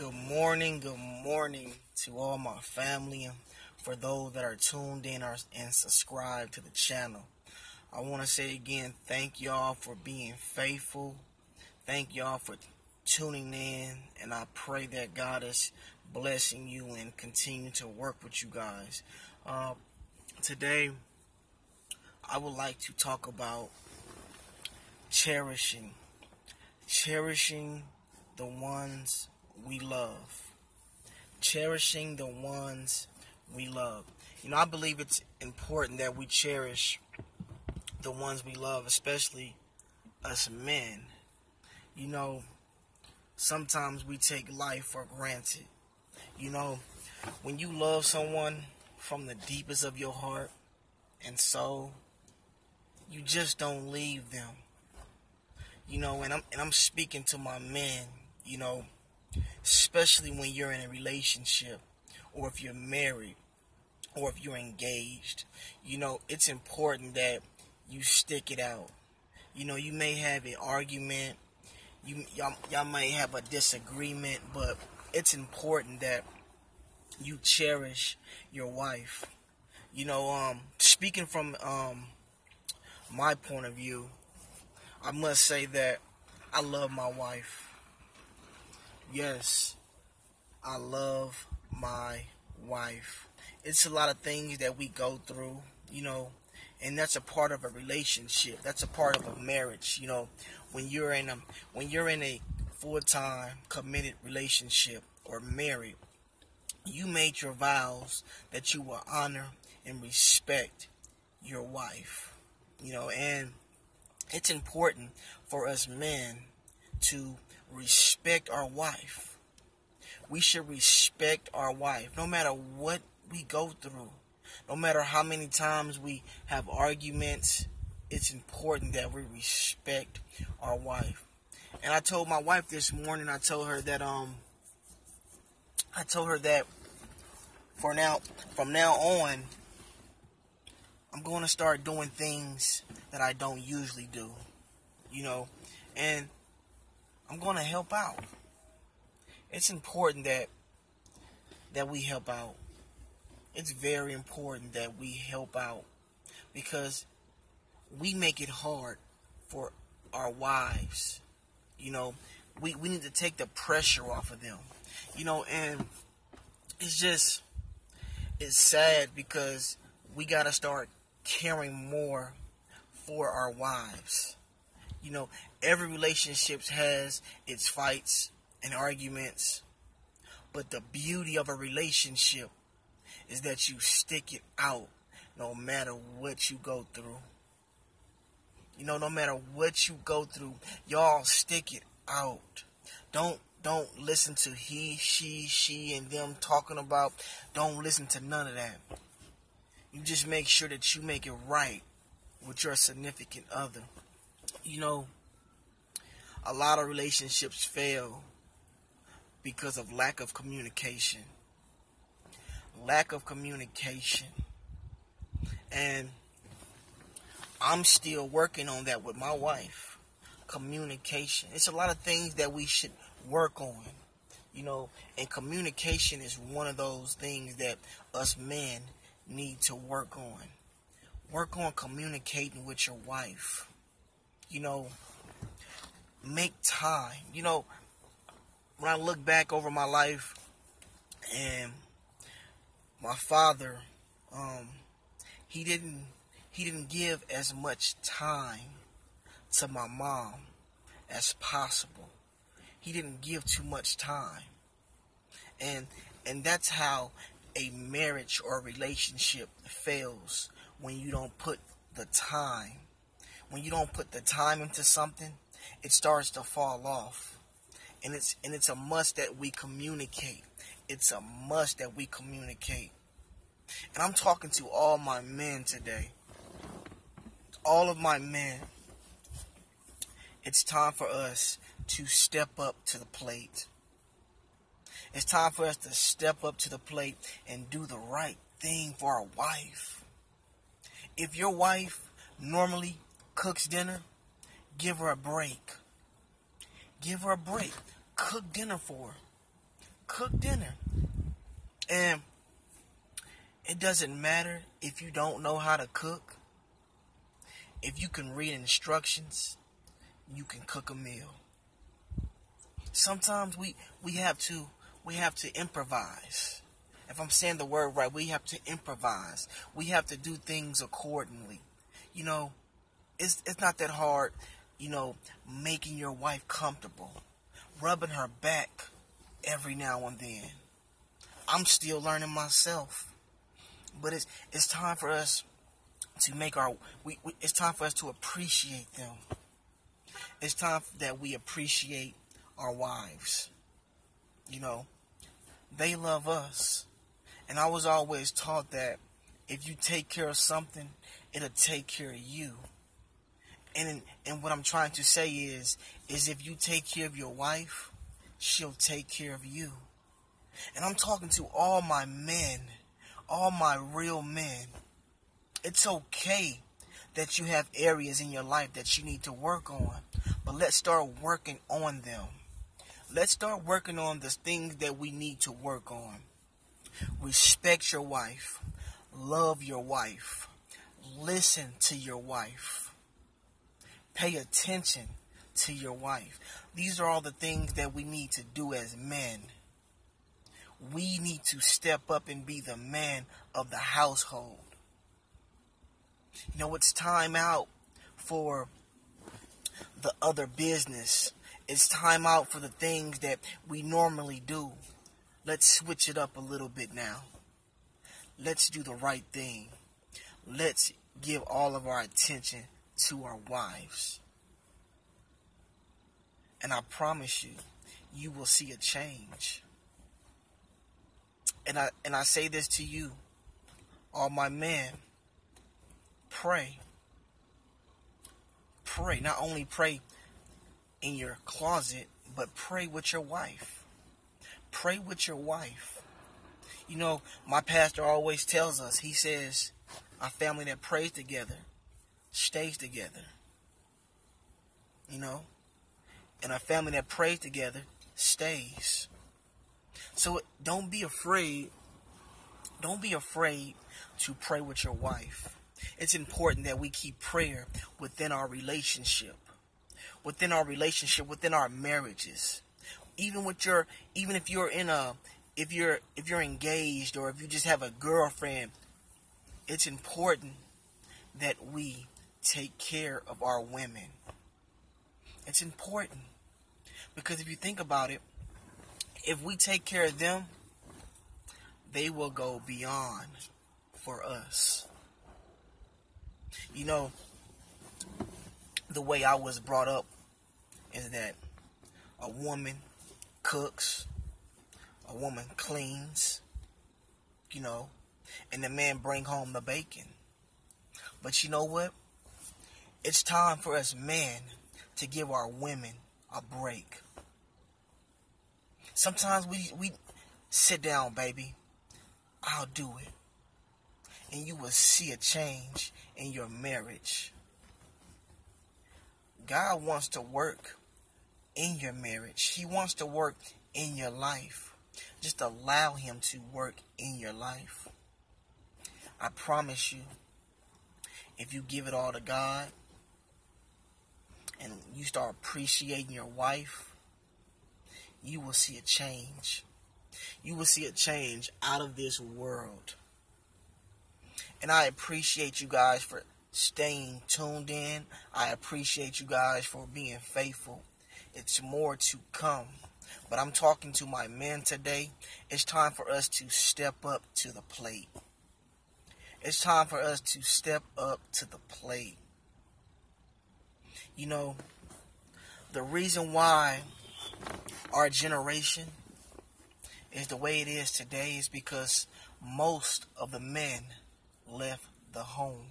Good morning to all my family and for those that are tuned in and subscribed to the channel. I want to say again, thank y'all for being faithful. Thank y'all for tuning in, and I pray that God is blessing you and continue to work with you guys. Today, I would like to talk about cherishing the ones we love. Cherishing the ones we love. I believe it's important that we cherish the ones we love, especially us men. Sometimes we take life for granted. When you love someone from the deepest of your heart and soul, you just don't leave them. And I'm speaking to my men, especially when you're in a relationship, or if you're married, or if you're engaged. It's important that you stick it out. You may have an argument, y'all may have a disagreement, but it's important that you cherish your wife. Speaking from my point of view, I must say that I love my wife. Yes, I love my wife. It's a lot of things that we go through, and that's a part of a relationship. That's a part of a marriage. When you're in a full-time committed relationship or married, you made your vows that you will honor and respect your wife. And it's important for us men to respect our wife. We should respect our wife no matter what we go through. No matter how many times we have arguments, it's important that we respect our wife. And I told my wife this morning, I told her that from now on, I'm going to start doing things that I don't usually do, and I'm going to help out. It's important that we help out. It's very important that we help out, because we make it hard for our wives. We need to take the pressure off of them. And it's sad because we got to start caring more for our wives. Every relationship has its fights and arguments, but the beauty of a relationship is that you stick it out no matter what you go through. No matter what you go through, y'all stick it out. Don't listen to he, she, and them talking about. Don't listen to none of that. You just make sure that you make it right with your significant other. A lot of relationships fail because of lack of communication. Lack of communication. And I'm still working on that with my wife. Communication. It's a lot of things that we should work on. And communication is one of those things that us men need to work on. Work on communicating with your wife. Make time. When I look back over my life, and my father, he didn't give as much time to my mom as possible. He didn't give too much time. And that's how a marriage or a relationship fails, when you don't put the time. When you don't put the time into something, it starts to fall off. And it's a must that we communicate. It's a must that we communicate. And I'm talking to all my men today. All of my men. It's time for us to step up to the plate. It's time for us to step up to the plate and do the right thing for our wife. If your wife normally cooks dinner, give her a break. Give her a break. Cook dinner for her. cook dinner. And it doesn't matter if you don't know how to cook. If you can read instructions, you can cook a meal. Sometimes we have to improvise. If I'm saying the word right, we have to improvise. We have to do things accordingly. You know, it's not that hard, you know, making your wife comfortable, rubbing her back every now and then. I'm still learning myself. But it's time for us to make it's time for us to appreciate them. It's time that we appreciate our wives. You know, they love us. And I was always taught that if you take care of something, it'll take care of you. And what I'm trying to say is if you take care of your wife, she'll take care of you. And I'm talking to all my men, all my real men. It's okay that you have areas in your life that you need to work on, but let's start working on them. Let's start working on the things that we need to work on. Respect your wife. Love your wife. Listen to your wife. Pay attention to your wife. These are all the things that we need to do as men. We need to step up and be the man of the household. You know, it's time out for the other business. It's time out for the things that we normally do. Let's switch it up a little bit now. Let's do the right thing. Let's give all of our attention to our wives. And I promise you, you will see a change. And I say this to you, all my men, pray. Pray. Not only pray in your closet, but pray with your wife. Pray with your wife. You know, my pastor always tells us, he says, a family that prays together stays together. You know, and a family that prays together stays. So don't be afraid. Don't be afraid to pray with your wife. It's important that we keep prayer within our relationship. Within our relationship, within our marriages. Even if you're engaged, or if you just have a girlfriend, it's important that we take care of our women. It's important. Because if you think about it, if we take care of them, they will go beyond for us. You know, the way I was brought up is that a woman cooks, a woman cleans, you know, and the man bring home the bacon. But you know what? It's time for us men to give our women a break. Sometimes we sit down, baby. I'll do it. And you will see a change in your marriage. God wants to work in your marriage. He wants to work in your life. Just allow him to work in your life. I promise you, if you give it all to God and you start appreciating your wife, you will see a change. You will see a change out of this world. And I appreciate you guys for staying tuned in. I appreciate you guys for being faithful. It's more to come. But I'm talking to my men today. It's time for us to step up to the plate. It's time for us to step up to the plate. You know, the reason why our generation is the way it is today is because most of the men left the home.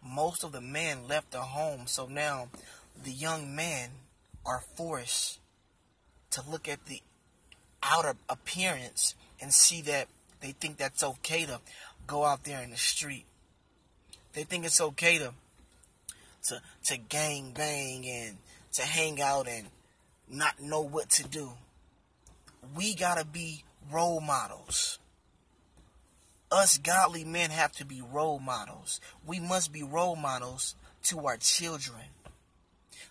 Most of the men left the home. So now the young men are forced to look at the outer appearance and see that they think that's okay to go out there in the street. They think it's okay to gang bang and to hang out and not know what to do. We gotta be role models. Us godly men have to be role models. We must be role models to our children.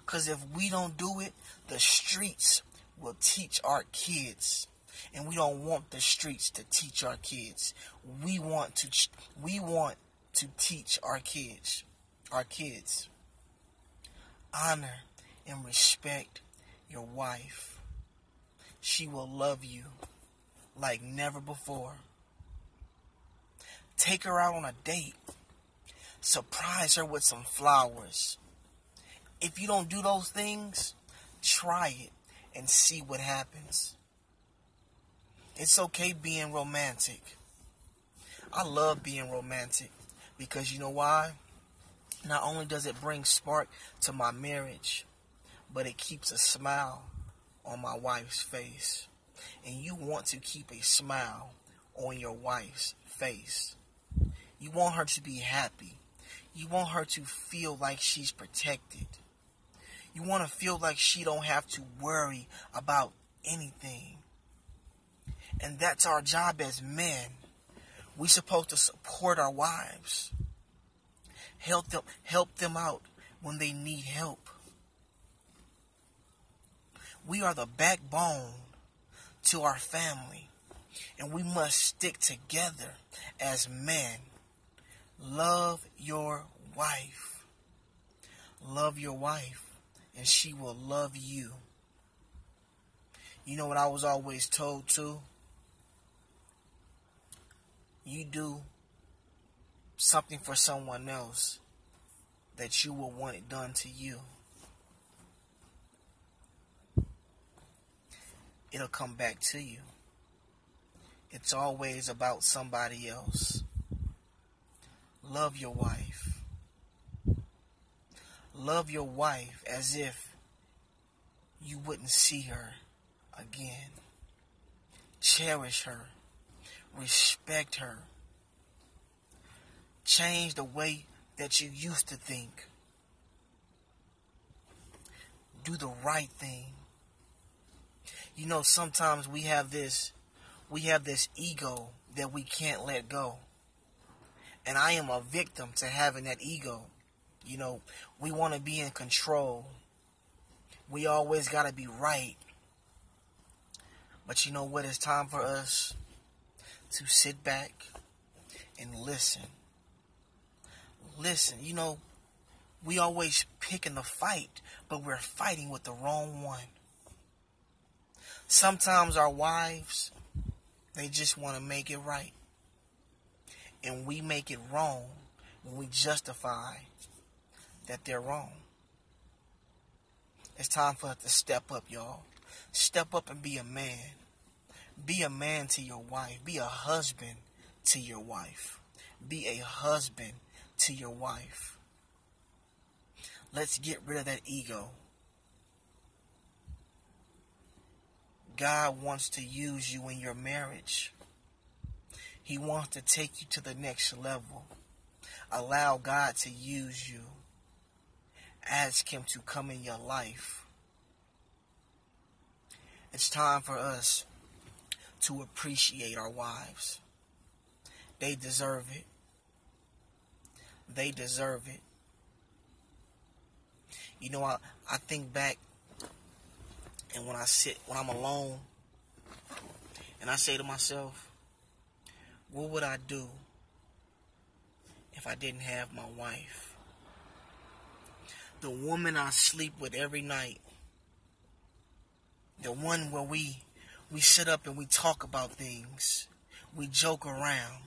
Because if we don't do it, the streets will teach our kids. And we don't want the streets to teach our kids. We want to teach our kids. Honor and respect your wife. She will love you like never before. Take her out on a date. Surprise her with some flowers. If you don't do those things, try it and see what happens. It's okay being romantic. I love being romantic because you know why? Not only does it bring spark to my marriage, but it keeps a smile on my wife's face. And you want to keep a smile on your wife's face. You want her to be happy. You want her to feel like she's protected. You want to feel like she don't have to worry about anything. And that's our job as men. We're supposed to support our wives. Help them out when they need help. We are the backbone to our family. And we must stick together as men. Love your wife. Love your wife. And she will love you. You know what I was always told too? You do something for someone else that you will want it done to you. It'll come back to you. It's always about somebody else. Love your wife. Love your wife as if you wouldn't see her again. Cherish her. Respect her. Change the way that you used to think. Do the right thing. You know, sometimes we have this ego that we can't let go. And I am a victim to having that ego. You know, we want to be in control. We always got to be right. But you know what? It's time for us to sit back and listen. Listen, you know, we always picking the fight, but we're fighting with the wrong one. Sometimes our wives, they just want to make it right. And we make it wrong when we justify that they're wrong. It's time for us to step up, y'all. Step up and be a man. Be a man to your wife. Be a husband to your wife. Be a husband to your wife. Let's get rid of that ego. God wants to use you in your marriage. He wants to take you to the next level. Allow God to use you. Ask Him to come in your life. It's time for us to appreciate our wives. They deserve it. They deserve it. You know, I think back, and when I'm alone, and I say to myself, what would I do if I didn't have my wife? The woman I sleep with every night. The one where we sit up and we talk about things. We joke around.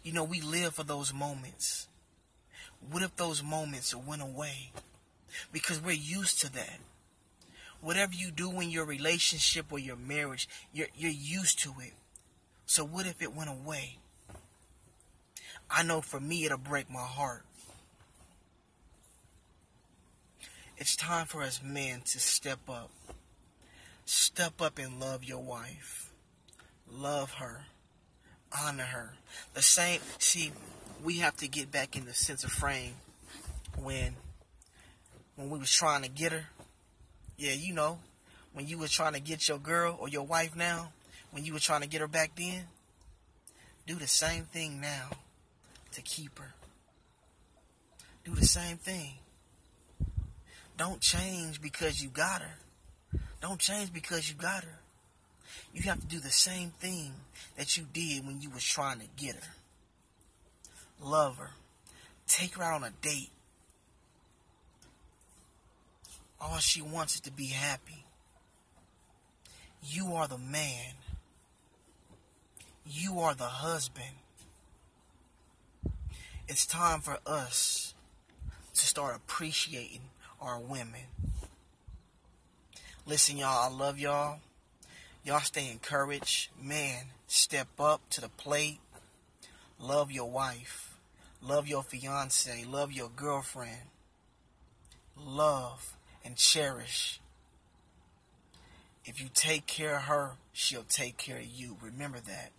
You know, we live for those moments. What if those moments went away? Because we're used to that. Whatever you do in your relationship or your marriage, you're used to it. So what if it went away? I know for me it'll break my heart. It's time for us men to step up. Step up and love your wife. Love her. Honor her. The same, see, we have to get back in the sense of frame when we was trying to get her. Yeah, you know, when you were trying to get your girl or your wife now, when you were trying to get her back then, do the same thing now to keep her. Do the same thing. Don't change because you got her. Don't change because you got her. You have to do the same thing that you did when you was trying to get her. Love her. Take her out on a date. All she wants is to be happy. You are the man. You are the husband. It's time for us to start appreciating our women. Listen, y'all, I love y'all. Y'all stay encouraged. Man, step up to the plate. Love your wife. Love your fiance. Love your girlfriend. Love and cherish. If you take care of her, she'll take care of you. Remember that.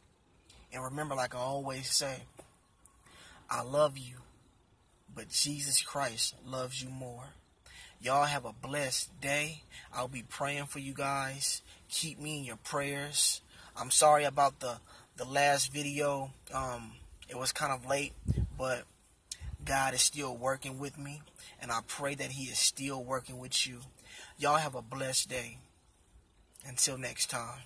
And remember, like I always say, I love you, but Jesus Christ loves you more. Y'all have a blessed day. I'll be praying for you guys. Keep me in your prayers. I'm sorry about the last video. It was kind of late, but God is still working with me, and I pray that He is still working with you. Y'all have a blessed day. Until next time.